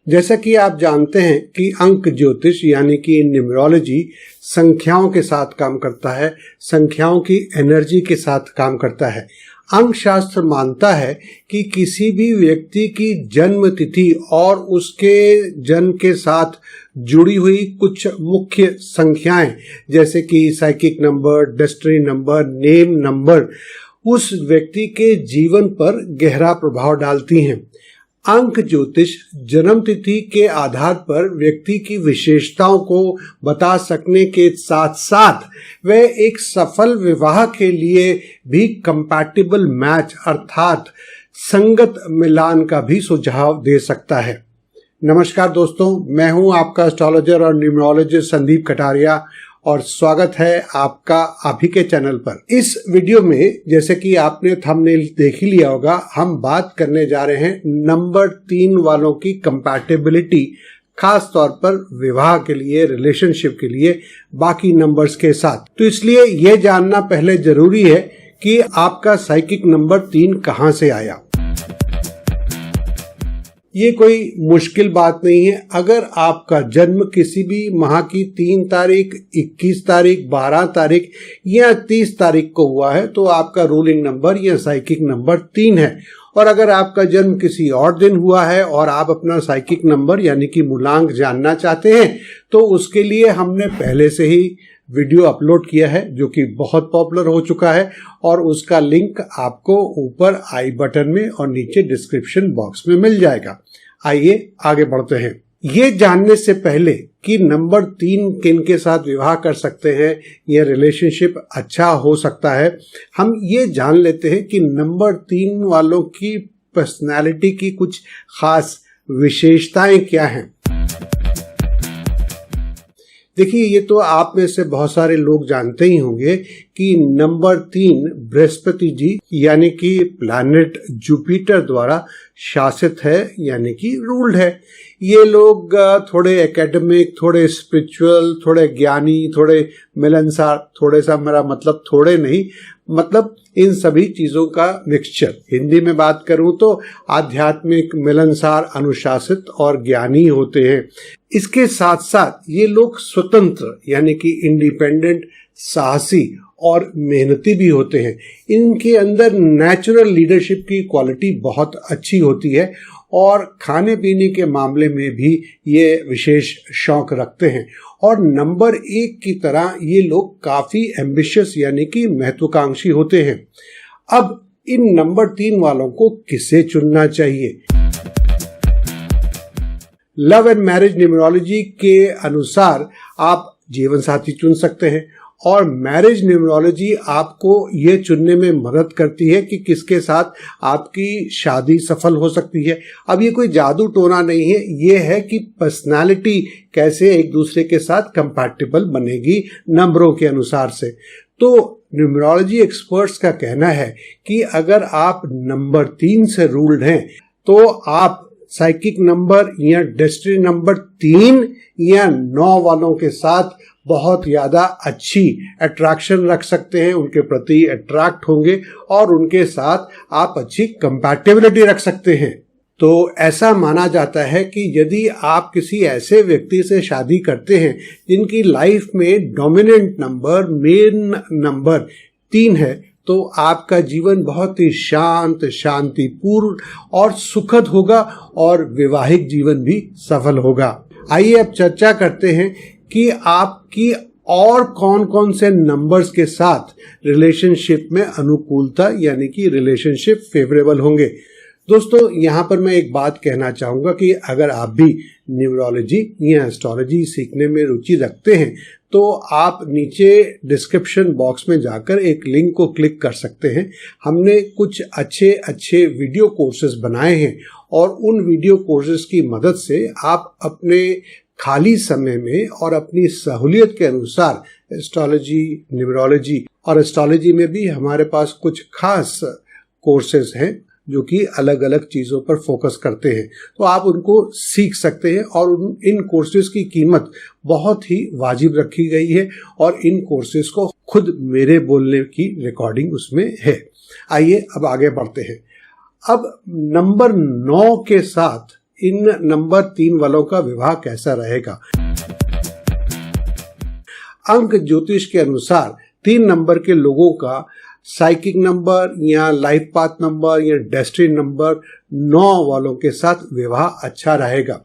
जैसा कि आप जानते हैं कि अंक ज्योतिष यानी कि न्यूमरोलॉजी संख्याओं के साथ काम करता है, संख्याओं की एनर्जी के साथ काम करता है। अंक शास्त्र मानता है कि किसी भी व्यक्ति की जन्म तिथि और उसके जन्म के साथ जुड़ी हुई कुछ मुख्य संख्याएं जैसे कि psychic number, destiny number, name number उस व्यक्ति के जीवन पर गहरा प्रभाव डालती हैं। अंक ज्योतिष जन्म तिथि के आधार पर व्यक्ति की विशेषताओं को बता सकने के साथ साथ वह एक सफल विवाह के लिए भी कंपैटिबल मैच अर्थात संगत मिलान का भी सुझाव दे सकता है। नमस्कार दोस्तों, मैं हूं आपका एस्ट्रोलॉजर और न्यूमरोलॉजिस्ट संदीप कटारिया और स्वागत है आपका अभी के चैनल पर। इस वीडियो में जैसे कि आपने थंबनेल देख ही लिया होगा, हम बात करने जा रहे हैं नंबर 3 वालों की कंपैटिबिलिटी, खास तौर पर विवाह के लिए, रिलेशनशिप के लिए बाकी नंबर्स के साथ। तो इसलिए यह जानना पहले जरूरी है कि आपका साइकिक नंबर 3 कहां से आया। ये कोई मुश्किल बात नहीं है। अगर आपका जन्म किसी भी माह की 3 तारीख, 21 तारीख, 12 तारीख या 30 तारीख को हुआ है तो आपका रूलिंग नंबर या साइकिक नंबर 3 है। और अगर आपका जन्म किसी और दिन हुआ है और आप अपना साइकिक नंबर यानी कि मूलांक जानना चाहते हैं तो उसके लिए हमने पहले से ही वीडियो अपलोड किया है जो कि बहुत पॉपुलर हो चुका है और उसका लिंक आपको ऊपर आई बटन में और नीचे डिस्क्रिप्शन बॉक्स में मिल जाएगा। आइए आगे बढ़ते हैं। ये जानने से पहले कि नंबर 3 किन के साथ विवाह कर सकते हैं या रिलेशनशिप अच्छा हो सकता है, हम ये जान लेते हैं कि नंबर 3 वालों की पर्सनालिटी की कुछ खास विशेषताएं क्या हैं। देखिए, ये तो आप में से बहुत सारे लोग जानते ही होंगे कि नंबर 3 बृहस्पति जी यानी कि प्लैनेट जुपिटर द्वारा शासित है यानी कि रूल्ड है। ये लोग थोड़े एकेडमिक, थोड़े स्पिरिचुअल, थोड़े ज्ञानी, थोड़े मिलनसार, थोड़े सा मेरा मतलब थोड़े नहीं, मतलब इन सभी चीजों का मिक्सचर। हिंदी में बात करूं तो आध्यात्मिक, मिलनसार, अनुशासित और ज्ञानी होते हैं। इसके साथ साथ ये लोग स्वतंत्र यानी कि इंडिपेंडेंट, साहसी और मेहनती भी होते हैं। इनके अंदर नेचुरल लीडरशिप की क्वालिटी बहुत अच्छी होती है और खाने पीने के मामले में भी ये विशेष शौक रखते हैं। और नंबर 1 की तरह ये लोग काफी एम्बिशियस यानी कि महत्वाकांक्षी होते हैं। अब इन नंबर 3 वालों को किसे चुनना चाहिए? लव एंड मैरिज न्यूमरोलॉजी के अनुसार आप जीवन साथी चुन सकते हैं और मैरिज न्यूमरोलॉजी आपको ये चुनने में मदद करती है कि किसके साथ आपकी शादी सफल हो सकती है। अब ये कोई जादू टोना नहीं है, ये है कि पर्सनालिटी कैसे एक दूसरे के साथ कंपैटिबल बनेगी नंबरों के अनुसार से। तो न्यूमरोलॉजी एक्सपर्ट्स का कहना है कि अगर आप नंबर 3 से रूल्ड हैं तो आप साइकिक नंबर या डेस्टिनी नंबर 3 या 9 वालों के साथ बहुत ज्यादा अच्छी अट्रैक्शन रख सकते हैं, उनके प्रति अट्रैक्ट होंगे और उनके साथ आप अच्छी कंपैटिबिलिटी रख सकते हैं। तो ऐसा माना जाता है कि यदि आप किसी ऐसे व्यक्ति से शादी करते हैं जिनकी लाइफ में डोमिनेंट नंबर, मेन नंबर 3 है, तो आपका जीवन बहुत ही शांत, शांतिपूर्ण और सुखद होगा और वैवाहिक जीवन भी सफल होगा। आइए अब चर्चा करते हैं कि आपकी और कौन कौन से नंबर्स के साथ रिलेशनशिप में अनुकूलता यानी कि रिलेशनशिप फेवरेबल होंगे। दोस्तों, यहाँ पर मैं एक बात कहना चाहूंगा कि अगर आप भी न्यूमरोलॉजी या एस्ट्रोलॉजी सीखने में रुचि रखते हैं तो आप नीचे डिस्क्रिप्शन बॉक्स में जाकर एक लिंक को क्लिक कर सकते हैं। हमने कुछ अच्छे वीडियो कोर्सेज बनाए हैं और उन वीडियो कोर्सेज की मदद से आप अपने खाली समय में और अपनी सहूलियत के अनुसार एस्ट्रोलॉजी, न्यूमरोलॉजी और एस्ट्रोलॉजी में भी हमारे पास कुछ खास कोर्सेज हैं जो कि अलग अलग चीजों पर फोकस करते हैं, तो आप उनको सीख सकते हैं। और इन कोर्सेज की कीमत बहुत ही वाजिब रखी गई है और इन कोर्सेज को खुद मेरे बोलने की रिकॉर्डिंग उसमें है। आइए अब आगे बढ़ते हैं। अब नंबर 9 के साथ इन नंबर 3 वालों का विवाह कैसा रहेगा। अंक ज्योतिष के अनुसार 3 नंबर के लोगों का साइकिक नंबर या लाइफ पाथ नंबर या डेस्टिनी नंबर 9 वालों के साथ विवाह अच्छा रहेगा।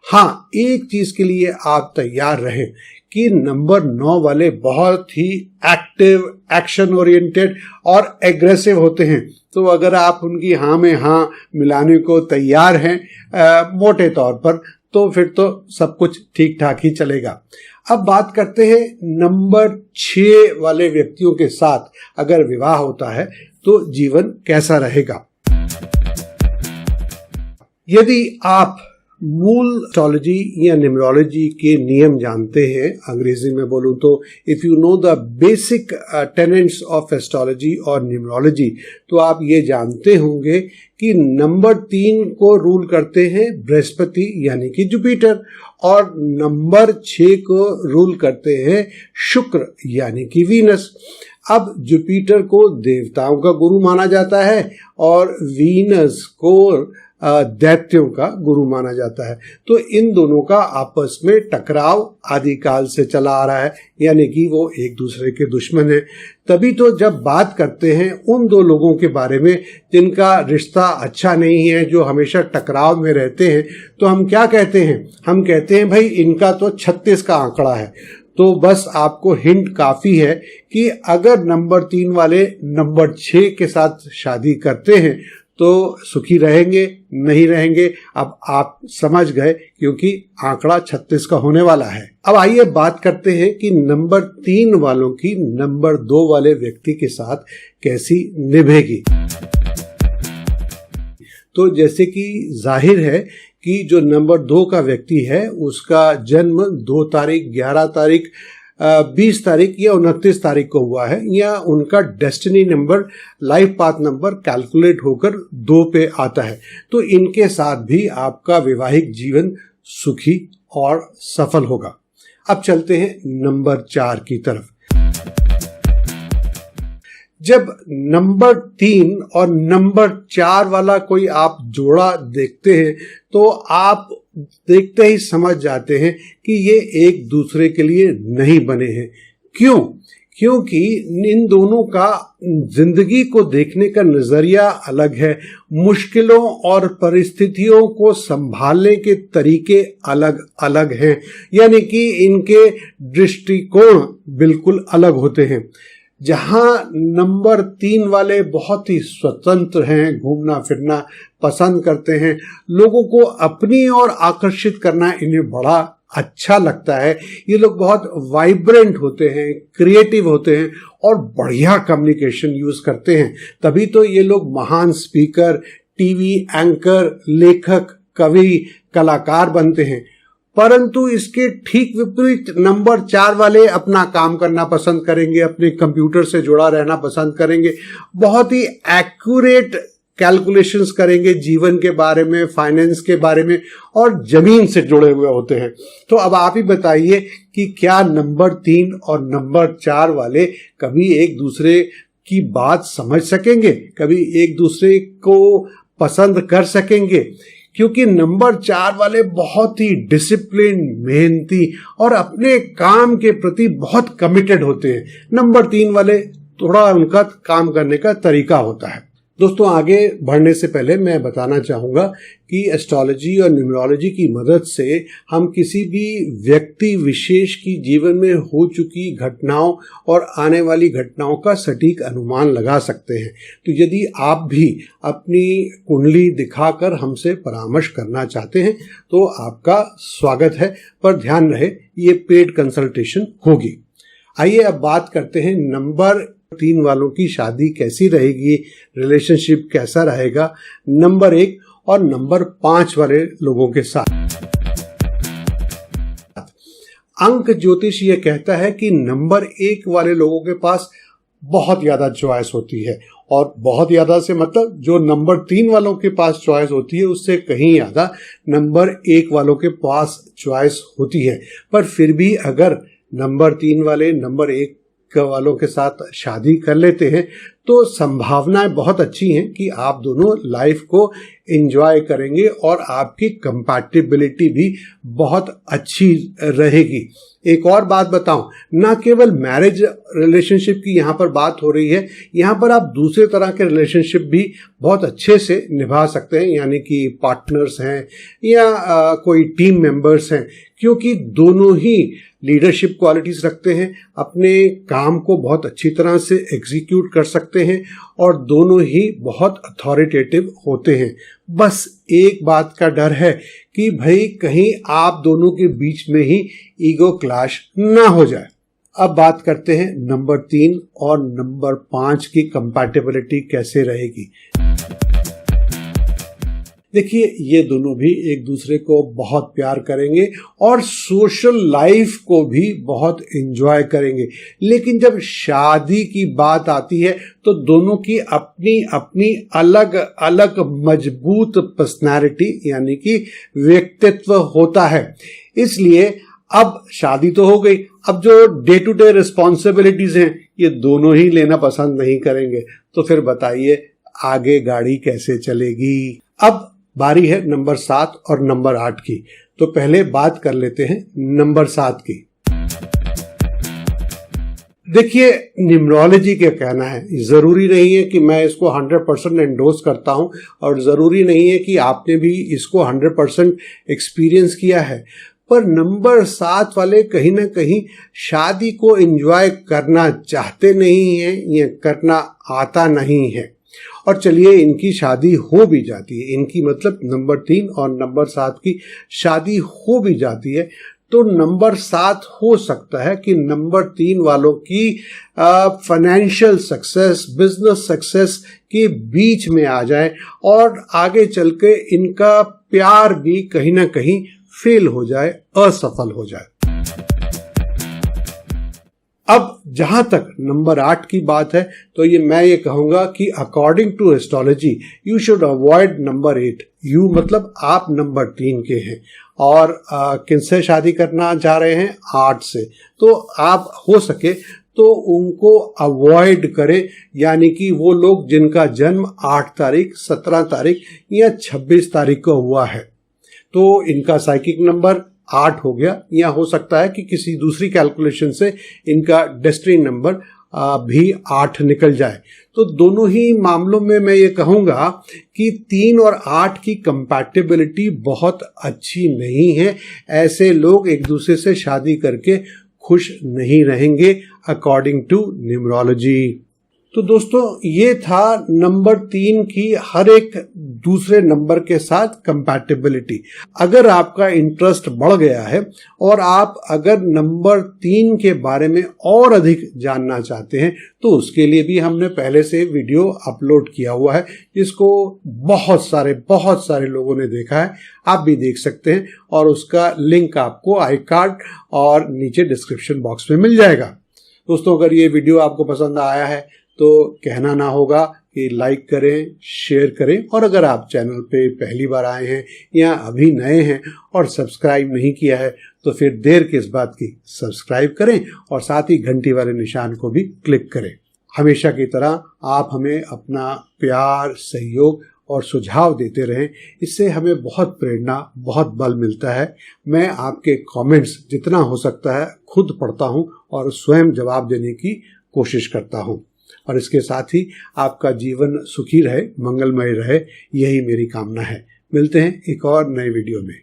हाँ, एक चीज के लिए आप तैयार रहें कि नंबर 9 वाले बहुत ही एक्टिव, एक्शन ओरिएंटेड और एग्रेसिव होते हैं। तो अगर आप उनकी हाँ में हाँ मिलाने को तैयार हैं मोटे तौर पर, तो फिर तो सब कुछ ठीक ठाक ही चलेगा। अब बात करते हैं नंबर 6 वाले व्यक्तियों के साथ अगर विवाह होता है तो जीवन कैसा रहेगा। यदि आप मूल एस्ट्रोलॉजी या न्यूमरोलॉजी के नियम जानते हैं, अंग्रेजी में बोलूं तो if you know the basic tenants of astrology और न्यूमरोलॉजी, तो आप ये जानते होंगे कि नंबर 3 को रूल करते हैं बृहस्पति यानी कि जुपिटर, और नंबर 6 को रूल करते हैं शुक्र यानी कि वीनस। अब जुपिटर को देवताओं का गुरु माना जाता है और वीनस को दैत्यों का गुरु माना जाता है। तो इन दोनों का आपस में टकराव आदिकाल से चला आ रहा है, यानी कि वो एक दूसरे के दुश्मन हैं। तभी तो जब बात करते हैं उन 2 लोगों के बारे में जिनका रिश्ता अच्छा नहीं है, जो हमेशा टकराव में रहते हैं, तो हम क्या कहते हैं? हम कहते हैं भाई इनका तो 36 का आंकड़ा है। तो बस आपको हिंट काफी है कि अगर नंबर 3 वाले नंबर 6 के साथ शादी करते हैं तो सुखी रहेंगे, नहीं रहेंगे, अब आप समझ गए, क्योंकि आंकड़ा 36 का होने वाला है। अब आइए बात करते हैं कि नंबर 3 वालों की नंबर 2 वाले व्यक्ति के साथ कैसी निभेगी। तो जैसे कि जाहिर है कि जो नंबर 2 का व्यक्ति है उसका जन्म 2 तारीख, 11 तारीख, 20 तारीख या 29 तारीख को हुआ है, या उनका destiny number, life path number calculate होकर 2 पे आता है, तो इनके साथ भी आपका वैवाहिक जीवन सुखी और सफल होगा। अब चलते हैं नंबर 4 की तरफ। जब नंबर 3 और नंबर 4 वाला कोई आप जोड़ा देखते हैं तो आप देखते ही समझ जाते हैं कि ये एक दूसरे के लिए नहीं बने हैं। क्यों? क्योंकि इन दोनों का जिंदगी को देखने का नजरिया अलग है, मुश्किलों और परिस्थितियों को संभालने के तरीके अलग अलग हैं, यानी कि इनके दृष्टिकोण बिल्कुल अलग होते हैं। जहां नंबर 3 वाले बहुत ही स्वतंत्र हैं, घूमना फिरना पसंद करते हैं, लोगों को अपनी ओर आकर्षित करना इन्हें बड़ा अच्छा लगता है, ये लोग बहुत वाइब्रेंट होते हैं, क्रिएटिव होते हैं और बढ़िया कम्युनिकेशन यूज करते हैं, तभी तो ये लोग महान स्पीकर, टीवी एंकर, लेखक, कवि, कलाकार बनते हैं। परंतु इसके ठीक विपरीत नंबर 4 वाले अपना काम करना पसंद करेंगे, अपने कंप्यूटर से जुड़ा रहना पसंद करेंगे, बहुत ही एक्यूरेट कैलकुलेशंस करेंगे जीवन के बारे में, फाइनेंस के बारे में, और जमीन से जुड़े हुए होते हैं। तो अब आप ही बताइए कि क्या नंबर 3 और नंबर 4 वाले कभी एक दूसरे की बात समझ सकेंगे, कभी एक दूसरे को पसंद कर सकेंगे? क्योंकि नंबर 4 वाले बहुत ही डिसिप्लिन, मेहनती और अपने काम के प्रति बहुत कमिटेड होते हैं। नंबर 3 वाले थोड़ा उनका काम करने का तरीका होता है। दोस्तों, आगे बढ़ने से पहले मैं बताना चाहूंगा कि एस्ट्रोलॉजी और न्यूमरोलॉजी की मदद से हम किसी भी व्यक्ति विशेष की जीवन में हो चुकी घटनाओं और आने वाली घटनाओं का सटीक अनुमान लगा सकते हैं। तो यदि आप भी अपनी कुंडली दिखाकर हमसे परामर्श करना चाहते हैं तो आपका स्वागत है, पर ध्यान रहे ये पेड कंसल्टेशन होगी। आइए अब बात करते हैं नंबर 3 वालों की शादी कैसी रहेगी, रिलेशनशिप कैसा रहेगा नंबर 1 और नंबर 5 वाले लोगों के साथ। अंक ज्योतिष ये कहता है कि नंबर 1 वाले लोगों के पास बहुत ज्यादा चॉइस होती है, और बहुत ज्यादा से मतलब जो नंबर 3 वालों के पास चॉइस होती है उससे कहीं ज्यादा नंबर 1 वालों के पास चॉइस होती है। पर फिर भी अगर नंबर 3 वाले नंबर 1 वालों के साथ शादी कर लेते हैं तो संभावनाएं बहुत अच्छी हैं कि आप दोनों लाइफ को एंजॉय करेंगे और आपकी कंपैटिबिलिटी भी बहुत अच्छी रहेगी। एक और बात बताऊं, ना केवल मैरिज रिलेशनशिप की यहाँ पर बात हो रही है, यहाँ पर आप दूसरे तरह के रिलेशनशिप भी बहुत अच्छे से निभा सकते हैं, यानी कि पार्टनर्स हैं या कोई टीम मेंबर्स हैं, क्योंकि दोनों ही लीडरशिप क्वालिटीज रखते हैं, अपने काम को बहुत अच्छी तरह से एग्जीक्यूट कर सकते हैं और दोनों ही बहुत अथॉरिटेटिव होते हैं। बस एक बात का डर है कि भाई कहीं आप दोनों के बीच में ही ईगो क्लैश ना हो जाए। अब बात करते हैं नंबर 3 और नंबर 5 की कंपैटिबिलिटी कैसे रहेगी। देखिए, ये दोनों भी एक दूसरे को बहुत प्यार करेंगे और सोशल लाइफ को भी बहुत एंजॉय करेंगे, लेकिन जब शादी की बात आती है तो दोनों की अपनी अपनी अलग अलग मजबूत पर्सनालिटी यानी कि व्यक्तित्व होता है। इसलिए अब शादी तो हो गई, अब जो डे टू डे रिस्पॉन्सिबिलिटीज हैं ये दोनों ही लेना पसंद नहीं करेंगे, तो फिर बताइए आगे गाड़ी कैसे चलेगी। अब बारी है नंबर 7 और नंबर 8 की। तो पहले बात कर लेते हैं नंबर 7 की। देखिए, न्यूमरोलॉजी क्या कहना है, जरूरी नहीं है कि मैं इसको 100% एंडोर्स करता हूं और जरूरी नहीं है कि आपने भी इसको 100% एक्सपीरियंस किया है, पर नंबर 7 वाले कहीं ना कहीं शादी को एंजॉय करना चाहते नहीं हैं या करना आता नहीं है। और चलिए इनकी शादी हो भी जाती है, इनकी मतलब नंबर 3 और नंबर 7 की शादी हो भी जाती है, तो नंबर 7 हो सकता है कि नंबर 3 वालों की फाइनेंशियल सक्सेस, बिजनेस सक्सेस के बीच में आ जाए और आगे चल के इनका प्यार भी कहीं ना कहीं फेल हो जाए, असफल हो जाए। अब जहां तक नंबर 8 की बात है तो मैं ये कहूंगा कि according to astrology you should avoid number 8। You मतलब आप नंबर 3 के हैं और किनसे शादी करना चाह रहे हैं, 8 से, तो आप हो सके तो उनको अवॉइड करें, यानी कि वो लोग जिनका जन्म 8 तारीख, 17 तारीख या 26 तारीख को हुआ है, तो इनका साइकिक नंबर 8 हो गया, या हो सकता है कि किसी दूसरी कैलकुलेशन से इनका डेस्टिनी नंबर भी 8 निकल जाए। तो दोनों ही मामलों में मैं ये कहूंगा कि 3 और 8 की कंपैटिबिलिटी बहुत अच्छी नहीं है। ऐसे लोग एक दूसरे से शादी करके खुश नहीं रहेंगे अकॉर्डिंग टू न्यूमरोलॉजी। तो दोस्तों, ये था नंबर 3 की हर एक दूसरे नंबर के साथ कंपैटिबिलिटी। अगर आपका इंटरेस्ट बढ़ गया है और आप अगर नंबर 3 के बारे में और अधिक जानना चाहते हैं तो उसके लिए भी हमने पहले से वीडियो अपलोड किया हुआ है, जिसको बहुत सारे लोगों ने देखा है। आप भी देख सकते हैं और उसका लिंक आपको आई कार्ड और नीचे डिस्क्रिप्शन बॉक्स में मिल जाएगा। दोस्तों, अगर ये वीडियो आपको पसंद आया है तो कहना ना होगा कि लाइक करें, शेयर करें, और अगर आप चैनल पे पहली बार आए हैं या अभी नए हैं और सब्सक्राइब नहीं किया है तो फिर देर किस बात की, सब्सक्राइब करें और साथ ही घंटी वाले निशान को भी क्लिक करें। हमेशा की तरह आप हमें अपना प्यार, सहयोग और सुझाव देते रहें, इससे हमें बहुत प्रेरणा, बहुत बल मिलता है। मैं आपके कमेंट्स जितना हो सकता है खुद पढ़ता हूं और स्वयं जवाब देने की कोशिश करता हूं, और इसके साथ ही आपका जीवन सुखी रहे, मंगलमय रहे, यही मेरी कामना है। मिलते हैं एक और नए वीडियो में।